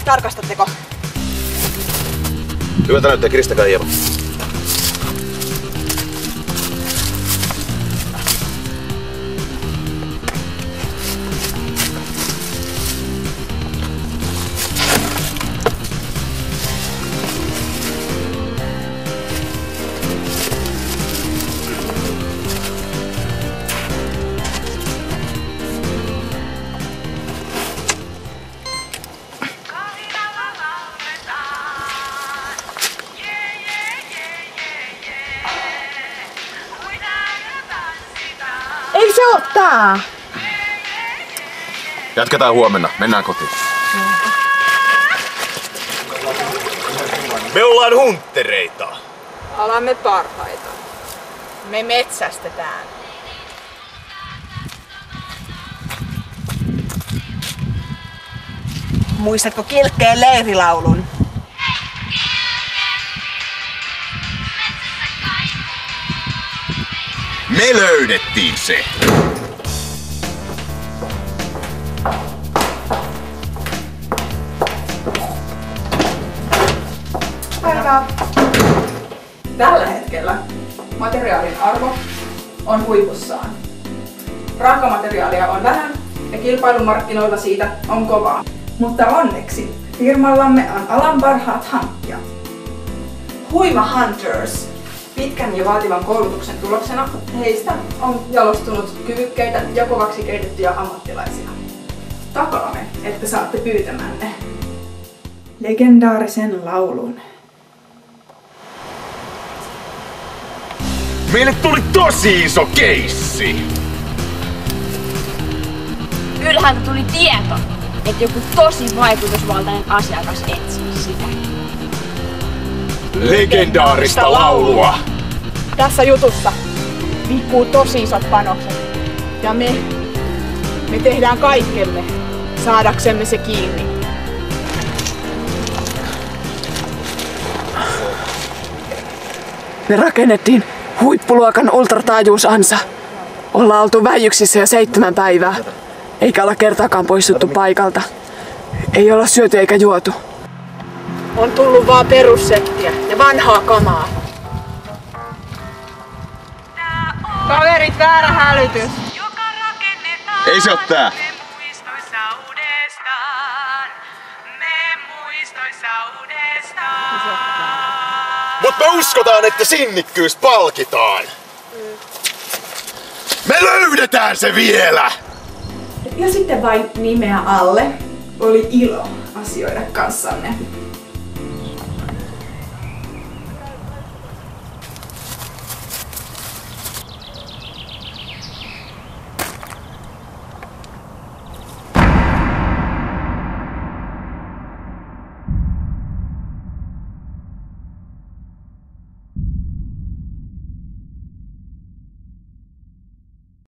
Tarkastatteko? Hyvältä näyttää, kiristäkää hieman. Ei se oo tää! Jatketaan huomenna. Mennään kotiin. Me ollaan hunttereita. Alamme parhaita. Me metsästetään. Muistatko Kilkkeen leirilaulun? Me löydettiin se. Päivää. Tällä hetkellä materiaalin arvo on huipussaan. Raakamateriaalia on vähän ja kilpailumarkkinoilla siitä on kovaa. Mutta onneksi firmallamme on alan parhaat hankkijat. Huima Hunters. Pitkän ja vaativan koulutuksen tuloksena heistä on jalostunut kyvykkäitä ja kovaksi keitettyjä ammattilaisia. Takaamme, että saatte pyytämänne legendaarisen laulun. Meille tuli tosi iso keissi! Ylhäältä tuli tieto, että joku tosi vaikutusvaltainen asiakas etsii sitä. Legendaarista laulua! Tässä jutussa liikkuu tosi isot panokset. Ja me tehdään kaikkemme saadaksemme se kiinni. Me rakennettiin huippuluokan ultrataajuusansa. Ollaan oltu väijyksissä jo 7 päivää. Eikä olla kertaakaan poistuttu paikalta. Ei olla syöty eikä juotu. On tullut vaan perussettiä ja vanhaa kamaa. Kaverit, väärä hälytys. Ei se oo tää. Mut me uskotaan, että sinnikkyys palkitaan. Me löydetään se vielä! Ja sitten vain nimeä alle. Oli ilo asioida kanssanne.